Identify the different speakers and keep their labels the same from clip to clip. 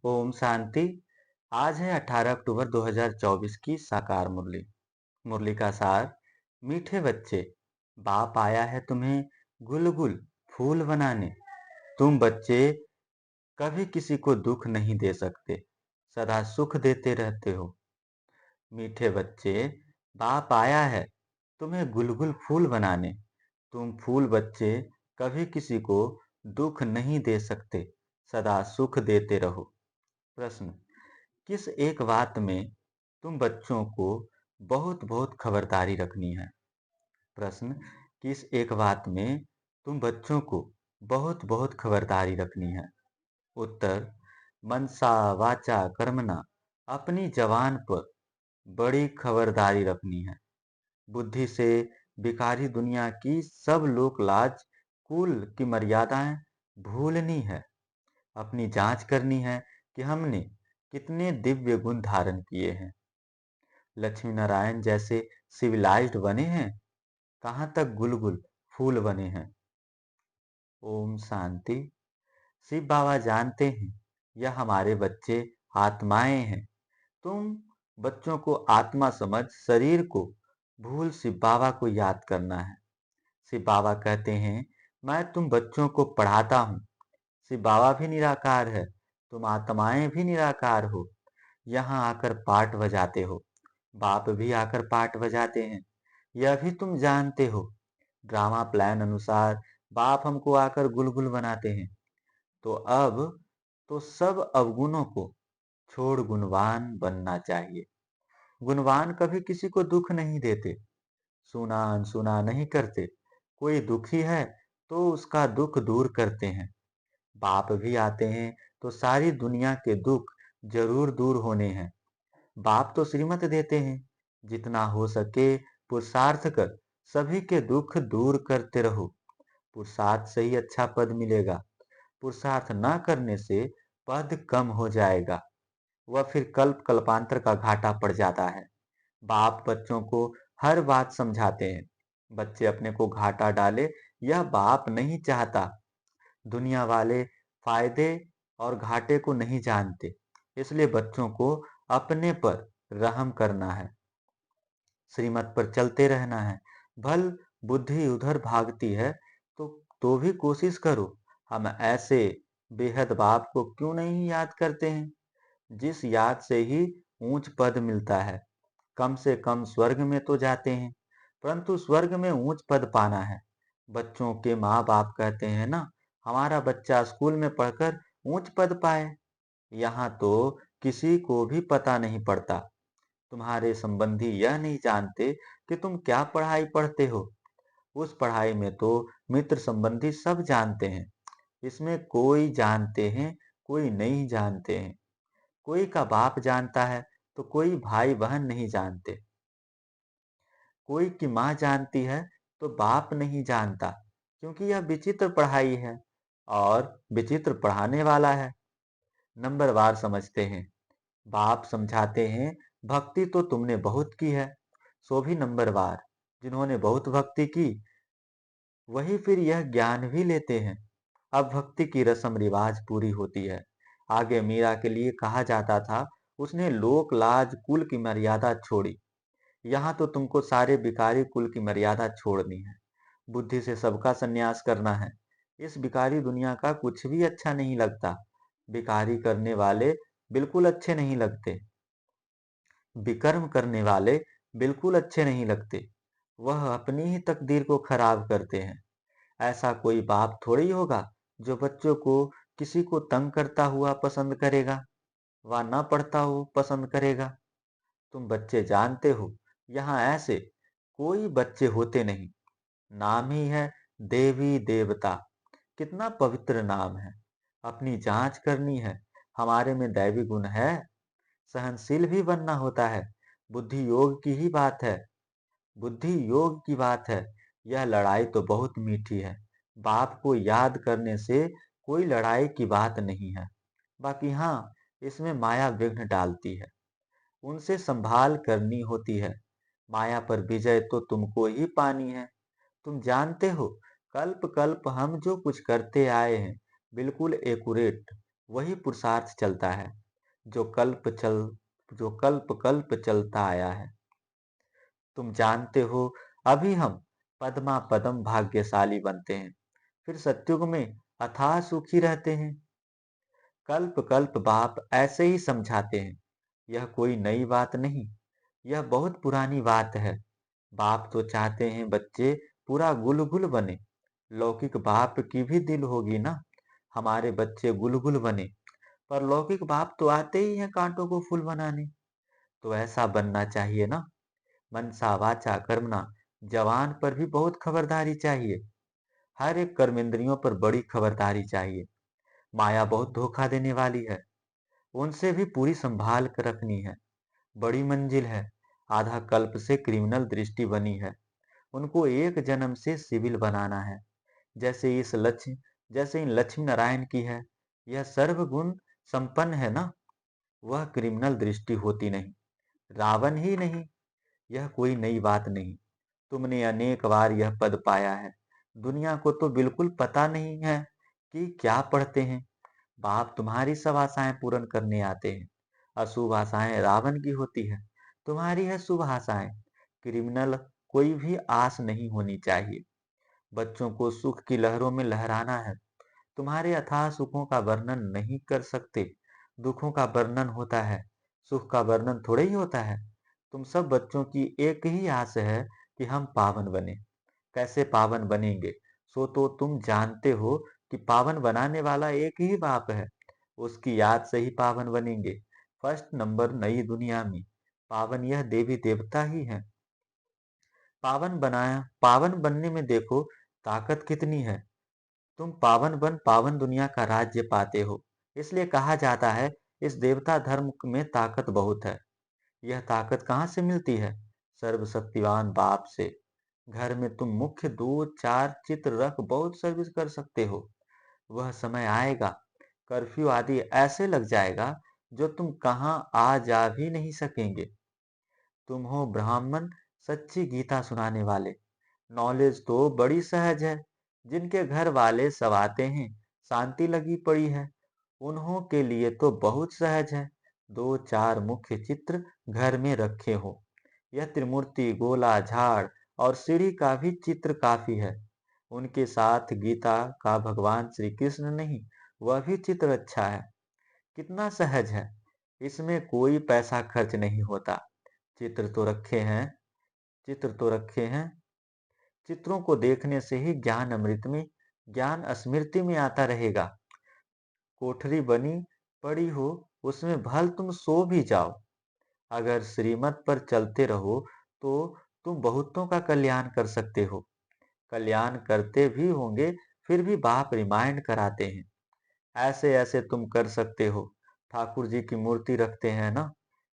Speaker 1: ओम शांति। आज है 18 अक्टूबर 2024 की साकार मुरली। मुरली का सार। मीठे बच्चे, बाप आया है तुम्हें गुल गुल फूल बनाने। तुम बच्चे कभी किसी को दुख नहीं दे सकते, सदा सुख देते रहते हो। मीठे बच्चे, बाप आया है तुम्हें गुलगुल फूल बनाने। तुम फूल बच्चे कभी किसी को दुख नहीं दे सकते, सदा सुख देते रहो। प्रश्न। किस एक बात में तुम बच्चों को बहुत बहुत खबरदारी रखनी है? प्रश्न। किस एक बात में तुम बच्चों को बहुत बहुत खबरदारी रखनी है? उत्तर। मनसा वाचा कर्मणा, अपनी जबान पर बड़ी खबरदारी रखनी है। बुद्धि से भिखारी दुनिया की सब लोक लाज कुल की मर्यादाएं भूलनी है। अपनी जांच करनी है कि हमने कितने दिव्य गुण धारण किए हैं। लक्ष्मी नारायण जैसे सिविलाइज्ड बने हैं, कहाँ तक गुलगुल फूल बने हैं। ओम शांति। शिव बाबा जानते हैं यह हमारे बच्चे आत्माएं हैं। तुम बच्चों को आत्मा समझ शरीर को भूल शिव बाबा को याद करना है। शिव बाबा कहते हैं, मैं तुम बच्चों को पढ़ाता हूँ। शिव बाबा भी निराकार है, तुम आत्माएं भी निराकार हो। यहाँ आकर पाठ बजाते हो, बाप भी आकर पाठ बजाते हैं। यह भी तुम जानते हो। ड्रामा प्लान अनुसार बाप हमको आकर गुलगुल बनाते हैं। तो अब तो सब अवगुणों को छोड़ गुणवान बनना चाहिए। गुणवान कभी किसी को दुख नहीं देते, सुना अनसुना नहीं करते। कोई दुखी है तो उसका दुख दूर करते हैं। बाप भी आते हैं तो सारी दुनिया के दुख जरूर दूर होने हैं। बाप तो श्रीमत देते हैं, जितना हो सके पुरुषार्थ कर सभी के दुख दूर करते रहो। पुरुषार्थ से ही अच्छा पद मिलेगा। पुरुषार्थ न करने से पद कम हो जाएगा, वह फिर कल्प कल्पांतर का घाटा पड़ जाता है। बाप बच्चों को हर बात समझाते हैं। बच्चे अपने को घाटा डाले, यह बाप नहीं चाहता। दुनिया वाले फायदे और घाटे को नहीं जानते, इसलिए बच्चों को अपने पर रहम करना है, श्रीमत पर चलते रहना है। भल बुद्धि उधर भागती है तो भी कोशिश करो। हम ऐसे बेहद बाप को क्यों नहीं याद करते हैं, जिस याद से ही ऊंच पद मिलता है। कम से कम स्वर्ग में तो जाते हैं, परंतु स्वर्ग में ऊंच पद पाना है। बच्चों के माँ बाप कहते हैं ना, हमारा बच्चा स्कूल में पढ़कर ऊंच पद पाए। यहाँ तो किसी को भी पता नहीं पड़ता। तुम्हारे संबंधी यह नहीं जानते कि तुम क्या पढ़ाई पढ़ते हो। उस पढ़ाई में तो मित्र संबंधी सब जानते हैं। इसमें कोई जानते हैं, कोई नहीं जानते हैं। कोई का बाप जानता है तो कोई भाई बहन नहीं जानते। कोई की माँ जानती है तो बाप नहीं जानता, क्योंकि यह विचित्र पढ़ाई है और विचित्र पढ़ाने वाला है। नंबरवार समझते हैं। बाप समझाते हैं, भक्ति तो तुमने बहुत की है, सो भी नंबरवार। जिन्होंने बहुत भक्ति की वही फिर यह ज्ञान भी लेते हैं। अब भक्ति की रस्म रिवाज पूरी होती है। आगे मीरा के लिए कहा जाता था, उसने लोक लाज कुल की मर्यादा छोड़ी। यहाँ तो तुमको सारे भिखारी कुल की मर्यादा छोड़नी है। बुद्धि से सबका संन्यास करना है। इस भिखारी दुनिया का कुछ भी अच्छा नहीं लगता। भिखारी करने वाले बिल्कुल अच्छे नहीं लगते। विकर्म करने वाले बिल्कुल अच्छे नहीं लगते। वह अपनी ही तकदीर को खराब करते हैं। ऐसा कोई बाप थोड़ी होगा जो बच्चों को किसी को तंग करता हुआ पसंद करेगा व न पढ़ता हो पसंद करेगा। तुम बच्चे जानते हो, यहाँ ऐसे कोई बच्चे होते नहीं। नाम ही है देवी देवता। कितना पवित्र नाम है। अपनी जांच करनी है, हमारे में दैवी गुण है। सहनशील भी बनना होता है। बुद्धि योग की ही बात है। बुद्धि योग की बात है। यह लड़ाई तो बहुत मीठी है। बाप को याद करने से कोई लड़ाई की बात नहीं है। बाकी हाँ, इसमें माया विघ्न डालती है, उनसे संभाल करनी होती है। माया पर विजय तो तुमको ही पानी है। तुम जानते हो, कल्प कल्प हम जो कुछ करते आए हैं बिल्कुल एक्यूरेट वही पुरुषार्थ चलता है जो कल्प चल जो कल्प कल्प चलता आया है। तुम जानते हो, अभी हम पद्मा पदम भाग्यशाली बनते हैं, फिर सत्युग में अथाह सुखी रहते हैं। कल्प कल्प बाप ऐसे ही समझाते हैं। यह कोई नई बात नहीं, यह बहुत पुरानी बात है। बाप तो चाहते हैं बच्चे पूरा गुलगुल बने। लौकिक बाप की भी दिल होगी ना, हमारे बच्चे गुलगुल बने। पर लौकिक बाप तो आते ही हैं कांटों को फूल बनाने। तो ऐसा बनना चाहिए ना। मनसा वाचा कर्मणा, जवान पर भी बहुत खबरदारी चाहिए। हर एक कर्मेंद्रियों पर बड़ी खबरदारी चाहिए। माया बहुत धोखा देने वाली है, उनसे भी पूरी संभाल कर रखनी है। बड़ी मंजिल है, आधा कल्प से क्रिमिनल दृष्टि बनी है, उनको एक जन्म से सिविल बनाना है। जैसे इन लक्ष्मी नारायण की है, यह सर्वगुण संपन्न है ना, वह क्रिमिनल दृष्टि होती नहीं। रावण ही नहीं, यह कोई नई बात नहीं। तुमने अनेक बार यह पद पाया है। दुनिया को तो बिल्कुल पता नहीं है कि क्या पढ़ते हैं। बाप तुम्हारी सब आशाएं पूर्ण करने आते हैं। अशुभ आशाएं रावण की होती है, तुम्हारी है शुभ आशाएं। क्रिमिनल कोई भी आस नहीं होनी चाहिए। बच्चों को सुख की लहरों में लहराना है। तुम्हारे अथाह सुखों का वर्णन नहीं कर सकते। दुखों का वर्णन होता है, सुख का वर्णन थोड़े ही होता है। तुम सब बच्चों की एक ही आस है कि हम पावन बने। कैसे पावन बनेंगे? सो तो तुम जानते हो कि पावन बनाने वाला एक ही बाप है। उसकी याद से ही पावन बनेंगे। फर्स्ट नंबर नई दुनिया में पावन यह देवी देवता ही है। पावन बनने में देखो ताकत कितनी है। तुम पावन बन पावन दुनिया का राज्य पाते हो। इसलिए कहा जाता है इस देवता धर्म में ताकत बहुत है। यह ताकत कहाँ से मिलती है? सर्वशक्तिवान बाप से। घर में तुम मुख्य दो चार चित्र रख बहुत सर्विस कर सकते हो। वह समय आएगा, कर्फ्यू आदि ऐसे लग जाएगा जो तुम कहाँ आ जा भी नहीं सकेंगे। तुम हो ब्राह्मण, सच्ची गीता सुनाने वाले। नॉलेज तो बड़ी सहज है। जिनके घर वाले सब आते हैं, शांति लगी पड़ी है, उन्हों के लिए तो बहुत सहज है। दो चार मुख्य चित्र घर में रखे हो। यह त्रिमूर्ति, गोला, झाड़ और सीढ़ी का भी चित्र काफी है। उनके साथ गीता का भगवान श्री कृष्ण नहीं, वह भी चित्र अच्छा है। कितना सहज है, इसमें कोई पैसा खर्च नहीं होता। चित्र तो रखे हैं चित्र तो रखे हैं। चित्रों को देखने से ही ज्ञान अमृत में, ज्ञान स्मृति में आता रहेगा। कोठरी बनी पड़ी हो, उसमें भल तुम सो भी जाओ। अगर श्रीमत पर चलते रहो तो तुम बहुतों का कल्याण कर सकते हो। कल्याण करते भी होंगे, फिर भी बाप रिमाइंड कराते हैं, ऐसे ऐसे तुम कर सकते हो। ठाकुर जी की मूर्ति रखते हैं ना,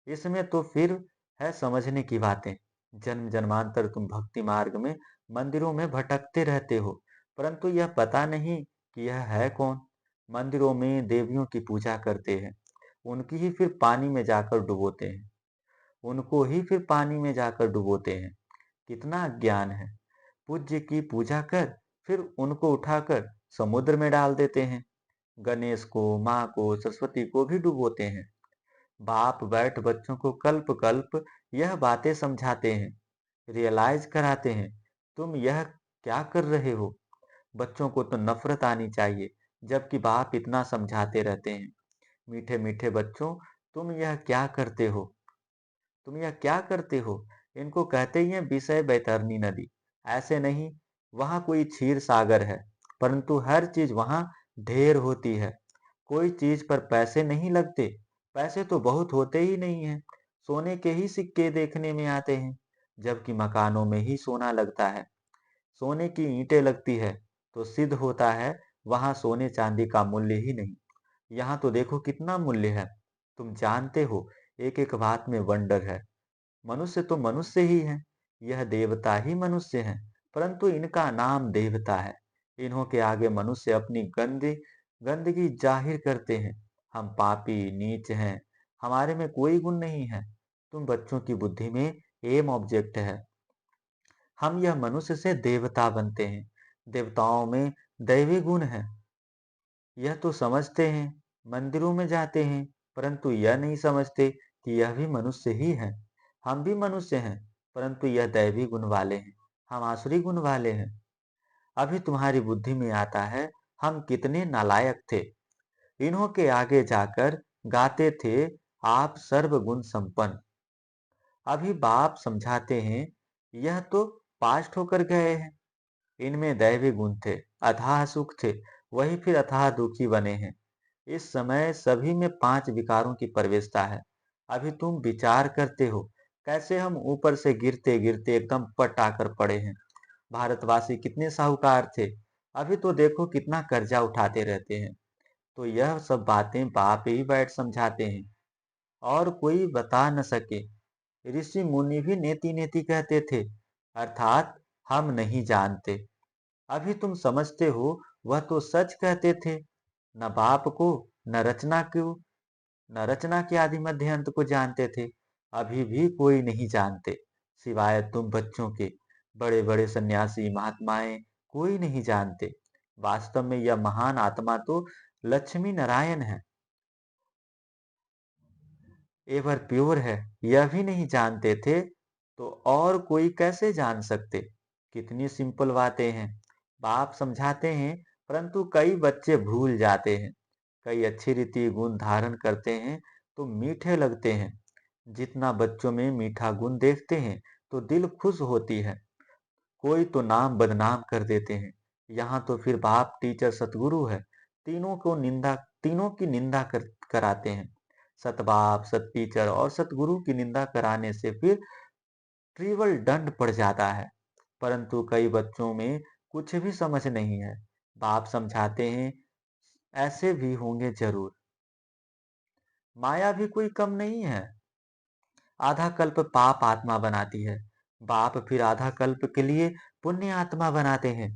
Speaker 1: इसमें तो फिर है समझने की बातें। जन्म जन्मांतर तुम भक्ति मार्ग में मंदिरों में भटकते रहते हो, परंतु यह पता नहीं कि यह है कौन। मंदिरों में देवियों की पूजा करते हैं, उनकी ही फिर पानी में जाकर डुबोते हैं उनको ही फिर पानी में जाकर डुबोते हैं। कितना ज्ञान है। पूज्य की पूजा कर, फिर उनको उठाकर समुद्र में डाल देते हैं। गणेश को, माँ को, सरस्वती को भी डुबोते हैं। बाप बैठ बच्चों को कल्प कल्प यह बातें समझाते हैं, रियलाइज कराते हैं। तुम यह क्या कर रहे हो? बच्चों को तो नफरत आनी चाहिए, जबकि बाप इतना समझाते रहते हैं। मीठे मीठे बच्चों, तुम यह क्या करते हो? तुम यह क्या करते हो? इनको कहते ही हैं विषय बैतरणी नदी। ऐसे नहीं, वहां कोई क्षीर सागर है, परंतु हर चीज वहां ढेर होती है। कोई चीज पर पैसे नहीं लगते। पैसे तो बहुत होते ही नहीं हैं। सोने के ही सिक्के देखने में आते हैं, जबकि मकानों में ही सोना लगता है। सोने की ईंटें लगती है तो सिद्ध होता है वहां सोने चांदी का मूल्य ही नहीं। यहाँ तो देखो कितना मूल्य है। तुम जानते हो, एक एक बात में वंडर है। मनुष्य तो मनुष्य ही है, यह देवता ही मनुष्य है, परंतु इनका नाम देवता है। इन्हों के आगे मनुष्य अपनी गंदगी जाहिर करते हैं। हम पापी नीच हैं, हमारे में कोई गुण नहीं है। तुम बच्चों की बुद्धि में एम ऑब्जेक्ट है। हम यह मनुष्य से देवता बनते हैं। देवताओं में दैवी गुण है, यह तो समझते हैं। मंदिरों में जाते हैं, परंतु यह नहीं समझते कि यह भी मनुष्य ही है। हम भी मनुष्य हैं, परंतु यह दैवी गुण वाले हैं, हम आसुरी गुण वाले हैं। अभी तुम्हारी बुद्धि में आता है हम कितने नालायक थे। इन्हों के आगे जाकर गाते थे आप सर्वगुण संपन्न। अभी बाप समझाते हैं यह तो पास्ट होकर गए हैं। इनमें दैवी गुण थे, अथाह सुख थे, वही फिर अथाह दुखी बने हैं। इस समय सभी में पांच विकारों की प्रवेशता है। अभी तुम विचार करते हो कैसे हम ऊपर से गिरते गिरते एकदम पट आकर पड़े हैं। भारतवासी कितने साहूकार थे, अभी तो देखो कितना कर्जा उठाते रहते हैं। तो यह सब बातें बाप ही बैठ समझाते हैं और कोई बता न सके। ऋषि मुनि भी नेति नेति कहते थे, अर्थात हम नहीं जानते। अभी तुम समझते हो वह तो सच कहते थे। न बाप को, न रचना को, न रचना के आदि मध्य अंत को जानते थे। अभी भी कोई नहीं जानते, सिवाय तुम बच्चों के। बड़े बड़े सन्यासी महात्माएं कोई नहीं जानते। वास्तव में यह महान आत्मा तो लक्ष्मी नारायण है, एवर प्योर है। यह भी नहीं जानते थे तो और कोई कैसे जान सकते। कितनी सिंपल बातें हैं। बाप समझाते हैं, परंतु कई बच्चे भूल जाते हैं। कई अच्छी रीति गुण धारण करते हैं तो मीठे लगते हैं। जितना बच्चों में मीठा गुण देखते हैं तो दिल खुश होती है। कोई तो नाम बदनाम कर देते हैं। यहाँ तो फिर बाप टीचर सतगुरु है, तीनों की निंदा कराते हैं। सतबाप, सत टीचर और सतगुरु की निंदा कराने से फिर ट्रिपल दंड पड़ जाता है। परंतु कई बच्चों में कुछ भी समझ नहीं है। बाप समझाते हैं ऐसे भी होंगे जरूर। माया भी कोई कम नहीं है। आधा कल्प पाप आत्मा बनाती है, बाप फिर आधा कल्प के लिए पुण्य आत्मा बनाते हैं।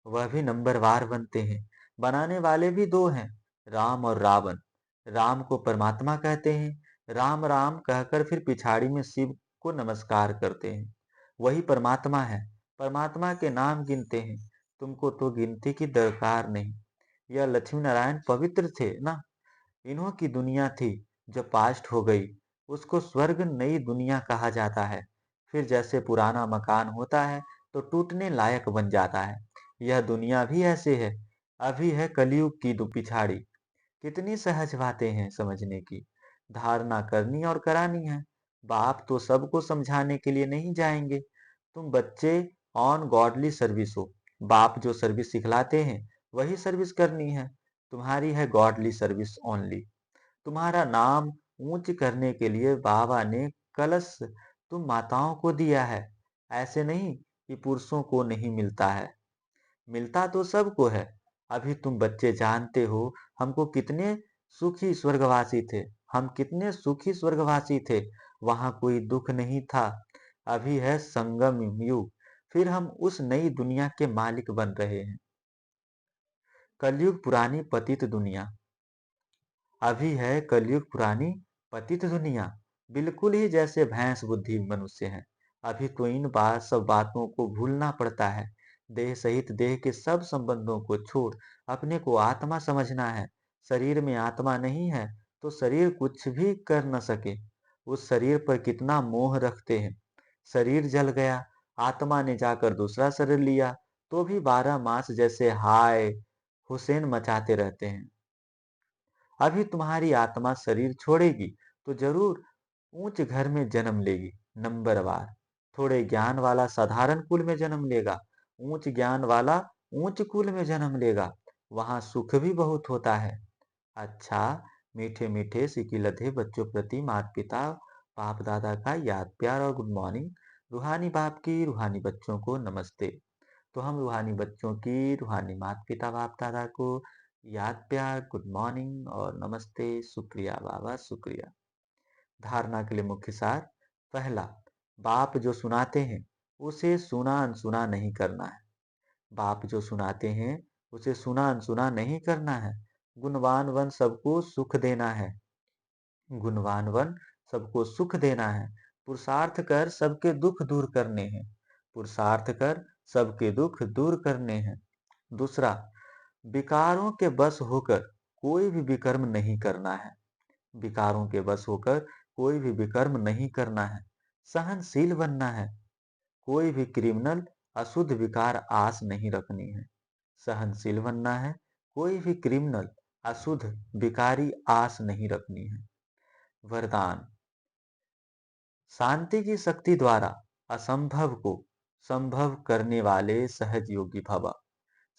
Speaker 1: वह भी नंबरवार बनते हैं। बनाने वाले भी दो हैं, राम और रावण। राम को परमात्मा कहते हैं, राम राम कहकर फिर पिछाड़ी में शिव को नमस्कार करते हैं। वही परमात्मा है। परमात्मा के नाम गिनते हैं। तुमको तो गिनती की दरकार नहीं। यह लक्ष्मी नारायण पवित्र थे ना। इन्हों की दुनिया थी जो पास्ट हो गई, उसको स्वर्ग नई दुनिया कहा जाता है। फिर जैसे पुराना मकान होता है तो टूटने लायक बन जाता है, यह दुनिया भी ऐसे है। अभी है कलयुग की पिछाड़ी। कितनी सहज बातें हैं समझने की। धारणा करनी और करानी है। बाप तो सबको समझाने के लिए नहीं जाएंगे। तुम बच्चे ऑन गॉडली सर्विस हो। बाप जो सर्विस सिखलाते हैं वही सर्विस करनी है। तुम्हारी है गॉडली सर्विस ओनली। तुम्हारा नाम ऊंच करने के लिए बाबा ने कलश तुम माताओं को दिया है। ऐसे नहीं कि पुरुषों को नहीं मिलता है, मिलता तो सबको है। अभी तुम बच्चे जानते हो हमको कितने सुखी स्वर्गवासी थे। हम कितने सुखी स्वर्गवासी थे, वहां कोई दुख नहीं था। अभी है संगम युग, फिर हम उस नई दुनिया के मालिक बन रहे हैं। कलयुग पुरानी पतित दुनिया। अभी है कलयुग पुरानी पतित दुनिया, बिल्कुल ही जैसे भैंस बुद्धि मनुष्य है। अभी तो इन सब बातों को भूलना पड़ता है। देह सहित देह के सब संबंधों को छोड़ अपने को आत्मा समझना है। शरीर में आत्मा नहीं है तो शरीर कुछ भी कर न सके। उस शरीर पर कितना मोह रखते हैं। शरीर जल गया, आत्मा ने जाकर दूसरा शरीर लिया तो भी 12 मास जैसे हाय हुसैन मचाते रहते हैं। अभी तुम्हारी आत्मा शरीर छोड़ेगी तो जरूर ऊंच घर में जन्म लेगी, नंबरवार। थोड़े ज्ञान वाला साधारण कुल में जन्म लेगा, ऊंच ज्ञान वाला ऊंच कुल में जन्म लेगा। वहां सुख भी बहुत होता है। अच्छा, मीठे मीठे सिकिलधे बच्चों प्रति माता पिता बाप दादा का याद प्यार और गुड मॉर्निंग। रूहानी बाप की रूहानी बच्चों को नमस्ते। तो हम रूहानी बच्चों की रूहानी माता पिता बाप दादा को याद प्यार गुड मॉर्निंग और नमस्ते, शुक्रिया बाबा शुक्रिया। धारणा के लिए मुख्य सार। पहला, बाप जो सुनाते हैं उसे सुना अनसुना नहीं करना है। बाप जो सुनाते हैं उसे सुना अनसुना नहीं करना है। गुणवान वन सबको सुख देना है। गुणवान वन सबको सुख देना है। पुरुषार्थ कर सबके दुख दूर करने हैं। पुरुषार्थ कर सबके दुख दूर करने हैं। दूसरा, विकारों के बस होकर कोई भी विकर्म नहीं करना है। विकारों के वश होकर कोई भी विकर्म नहीं करना है। सहनशील बनना है। कोई भी क्रिमिनल अशुद्ध विकार आस नहीं रखनी है। सहनशील बनना है। कोई भी क्रिमिनल अशुद्ध विकारी आस नहीं रखनी है। वरदान। शांति की शक्ति द्वारा असंभव को संभव करने वाले सहज योगी भव।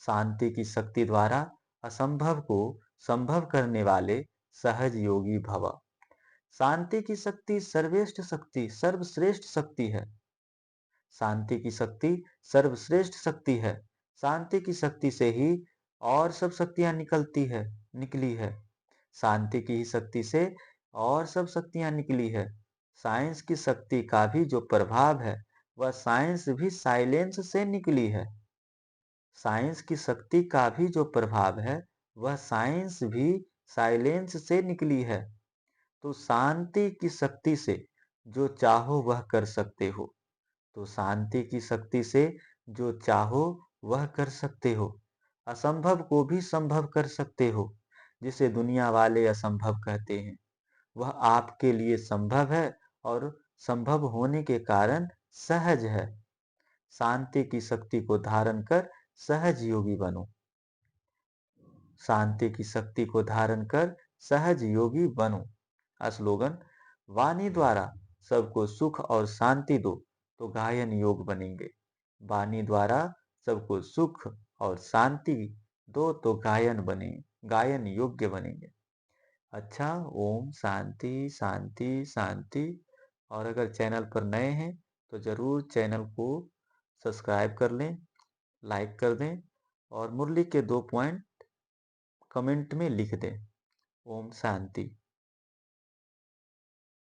Speaker 1: शांति की शक्ति द्वारा असंभव को संभव करने वाले सहज योगी भव। शांति की शक्ति सर्वश्रेष्ठ शक्ति है। शांति की शक्ति सर्वश्रेष्ठ शक्ति है। शांति की शक्ति से ही और सब शक्तियां निकली है। शांति की ही शक्ति से और सब शक्तियां निकली है। साइंस की शक्ति का भी जो प्रभाव है वह साइंस भी साइलेंस से निकली है। साइंस की शक्ति का भी जो प्रभाव है वह साइंस भी साइलेंस से निकली है। तो शांति की शक्ति से जो चाहो वह कर सकते हो। तो शांति की शक्ति से जो चाहो वह कर सकते हो। असंभव को भी संभव कर सकते हो। जिसे दुनिया वाले असंभव कहते हैं वह आपके लिए संभव है और संभव होने के कारण सहज है। शांति की शक्ति को धारण कर सहज योगी बनो। शांति की शक्ति को धारण कर सहज योगी बनो। स्लोगन। वाणी द्वारा सबको सुख और शांति दो तो गायन योग बनेंगे। वाणी द्वारा सबको सुख और शांति दो तो गायन योग्य बनेंगे। अच्छा, ओम शांति शांति शांति। और अगर चैनल पर नए हैं तो जरूर चैनल को सब्सक्राइब कर लें, लाइक कर दें और मुरली के 2 पॉइंट कमेंट में लिख दें। ओम शांति।